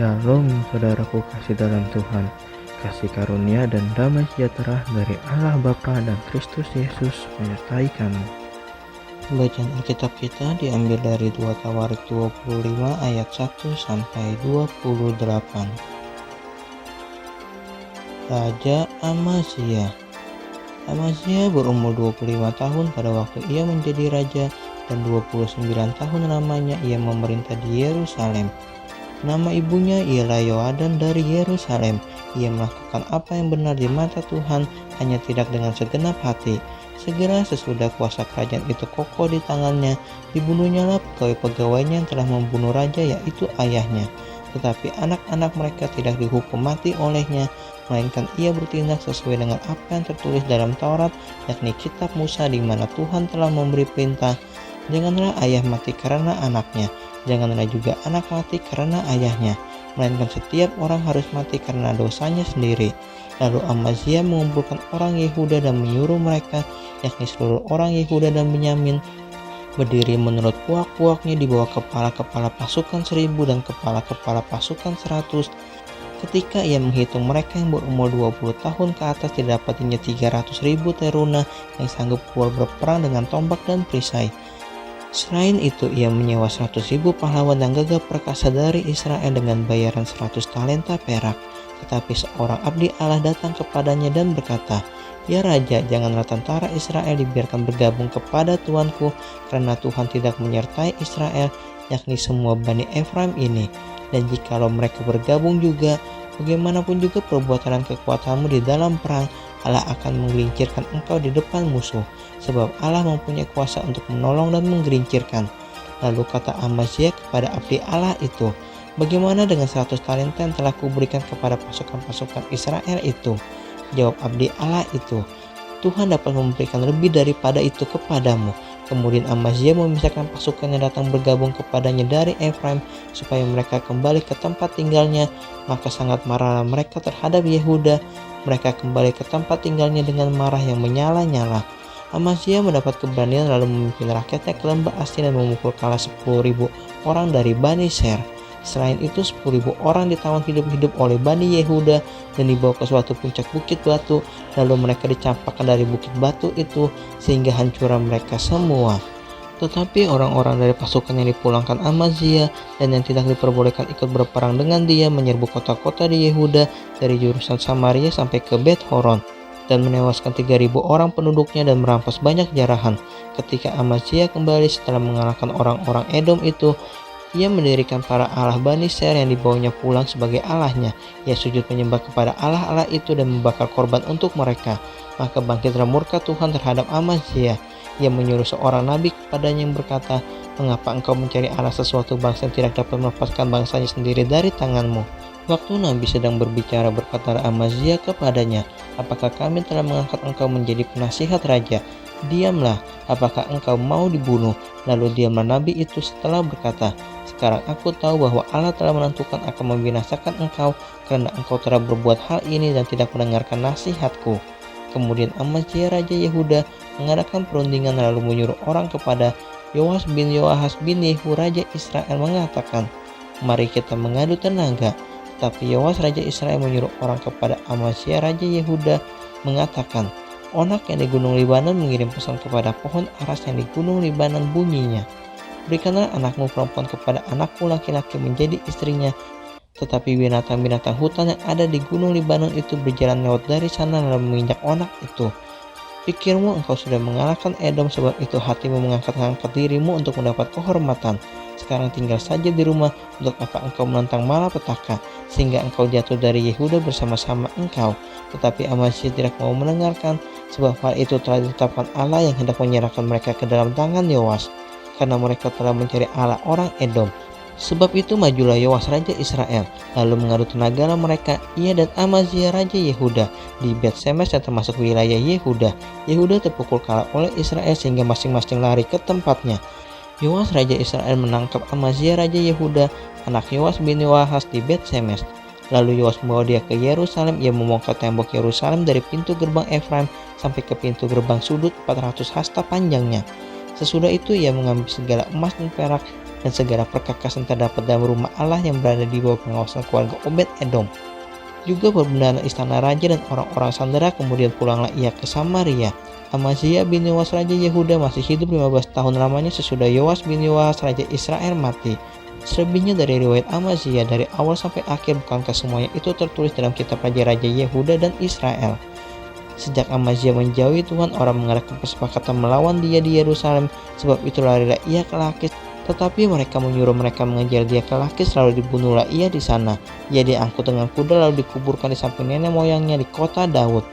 Shalom saudaraku kasih dalam Tuhan, kasih karunia dan damai sejahtera dari Allah Bapa dan Kristus Yesus menyertai kamu. Bacaan Alkitab kita diambil dari 2 Tawarik 25 ayat 1 sampai 28. Raja Amazia berumur 25 tahun pada waktu ia menjadi raja, dan 29 tahun lamanya ia memerintah di Yerusalem. Nama ibunya ialah Yoadan dari Yerusalem. Ia melakukan apa yang benar di mata Tuhan, hanya tidak dengan segenap hati. Segera sesudah kuasa kerajaan itu kokoh di tangannya, dibunuhnyalah pegawai-pegawainya yang telah membunuh raja, yaitu ayahnya. Tetapi anak-anak mereka tidak dihukum mati olehnya, melainkan ia bertindak sesuai dengan apa yang tertulis dalam Taurat, yakni kitab Musa, di mana Tuhan telah memberi perintah, janganlah ayah mati karena anaknya, janganlah juga anak mati karena ayahnya, melainkan setiap orang harus mati karena dosanya sendiri. Lalu Amazia mengumpulkan orang Yehuda dan menyuruh mereka, yakni seluruh orang Yehuda dan Benyamin, berdiri menurut puak-puaknya di bawah kepala-kepala pasukan 1000 dan kepala-kepala pasukan 100. Ketika ia menghitung mereka yang berumur 20 tahun ke atas, didapatinya 300.000 teruna yang sanggup keluar berperang dengan tombak dan perisai. Selain itu, ia menyewa 100.000 pahlawan dan gagah perkasa dari Israel dengan bayaran 100 talenta perak. Tetapi seorang abdi Allah datang kepadanya dan berkata, "Ya Raja, janganlah tentara Israel dibiarkan bergabung kepada tuanku, karena Tuhan tidak menyertai Israel, yakni semua Bani Efraim ini. Dan jikalau mereka bergabung juga, bagaimanapun juga perbuatan dan kekuatanmu di dalam perang, Allah akan menggelincirkan engkau di depan musuh, sebab Allah mempunyai kuasa untuk menolong dan menggelincirkan." Lalu kata Amazia kepada abdi Allah itu, "Bagaimana dengan 100 talenta yang telah kuberikan kepada pasukan-pasukan Israel itu?" Jawab abdi Allah itu, "Tuhan dapat memberikan lebih daripada itu kepadamu." Kemudian Amazia memisahkan pasukan yang datang bergabung kepadanya dari Efraim, supaya mereka kembali ke tempat tinggalnya. Maka sangat marahlah mereka terhadap Yehuda. Mereka kembali ke tempat tinggalnya dengan marah yang menyala-nyala. Amazia mendapat keberanian lalu memimpin rakyatnya ke lembah Asin dan memukul kalah 10.000 orang dari Bani Ser. Selain itu 10.000 orang ditawan hidup-hidup oleh Bani Yehuda dan dibawa ke suatu puncak bukit batu, lalu mereka dicampakkan dari bukit batu itu sehingga hancuran mereka semua. Tetapi orang-orang dari pasukan yang dipulangkan Amazia dan yang tidak diperbolehkan ikut berperang dengan dia menyerbu kota-kota di Yehuda dari jurusan Samaria sampai ke Bet Horon dan menewaskan 3.000 orang penduduknya dan merampas banyak jarahan. Ketika Amazia kembali setelah mengalahkan orang-orang Edom itu, ia mendirikan para allah Bani Ser yang dibawanya pulang sebagai allahnya. Ia sujud menyembah kepada allah-allah itu dan membakar korban untuk mereka. Maka bangkitlah murka Tuhan terhadap Amazia. Ia menyuruh seorang nabi kepadanya yang berkata, "Mengapa engkau mencari Allah sesuatu bangsa yang tidak dapat melepaskan bangsanya sendiri dari tanganmu?" Waktu nabi sedang berbicara, berkatalah Amazia kepadanya, "Apakah kami telah mengangkat engkau menjadi penasihat raja? Diamlah, apakah engkau mau dibunuh?" Lalu diamlah nabi itu setelah berkata, "Sekarang aku tahu bahwa Allah telah menentukan akan membinasakan engkau, karena engkau telah berbuat hal ini dan tidak mendengarkan nasihatku." Kemudian Amazia raja Yehuda mengadakan perundingan lalu menyuruh orang kepada Yoas bin Yoahas bin Yehu raja Israel mengatakan, "Mari kita mengadu tenaga." Tapi Yoas raja Israel menyuruh orang kepada Amazia raja Yehuda mengatakan, "Onak yang di gunung Libanon mengirim pesan kepada pohon aras yang di gunung Libanon, bunyinya, 'Berikanlah anakmu perempuan kepada anakku laki-laki menjadi istrinya.' Tetapi binatang-binatang hutan yang ada di gunung Libanon itu berjalan lewat dari sana lalu menginjak onak itu. Pikirmu engkau sudah mengalahkan Edom, sebab itu hatimu mengangkat-angkat dirimu untuk mendapat kehormatan. Sekarang tinggal saja di rumah, untuk apa engkau menentang malapetaka, sehingga engkau jatuh dari Yehuda bersama-sama engkau." Tetapi Amazia tidak mau mendengarkan, sebab hal itu telah ditetapkan Allah yang hendak menyerahkan mereka ke dalam tangan Yoas, karena mereka telah mencari Allah orang Edom. Sebab itu majulah Yoas raja Israel, lalu mengadu tenagalah mereka, ia dan Amazia raja Yehuda, di Bet Semes yang termasuk wilayah Yehuda. Yehuda terpukul kalah oleh Israel sehingga masing-masing lari ke tempatnya. Yoas raja Israel menangkap Amazia raja Yehuda, anak Yoas bin Yoahas, di Bet Semes. Lalu Yoas membawa dia ke Yerusalem. Ia membongkar tembok Yerusalem dari pintu gerbang Efraim sampai ke pintu gerbang sudut 400 hasta panjangnya. Sesudah itu ia mengambil segala emas dan perak dan segala perkakasan terdapat dalam rumah Allah yang berada di bawah pengawasan keluarga Obed Edom. Juga berbenah istana raja dan orang-orang sandera, kemudian pulanglah ia ke Samaria. Amazia bin Yoas raja Yehuda masih hidup 15 tahun lamanya sesudah Yoas bin Yoas raja Israel mati. Selebihnya dari riwayat Amazia dari awal sampai akhir, bukankah semuanya itu tertulis dalam kitab raja-raja Yehuda dan Israel? Sejak Amazia menjauhi Tuhan, orang mengadakan kesepakatan melawan dia di Yerusalem, sebab itu larilah ia ke Lakis. Tetapi mereka menyuruh mereka mengejar dia ke Lakis, lalu dibunuhlah ia di sana. Ia diangkut dengan kuda lalu dikuburkan di samping nenek moyangnya di kota Daud.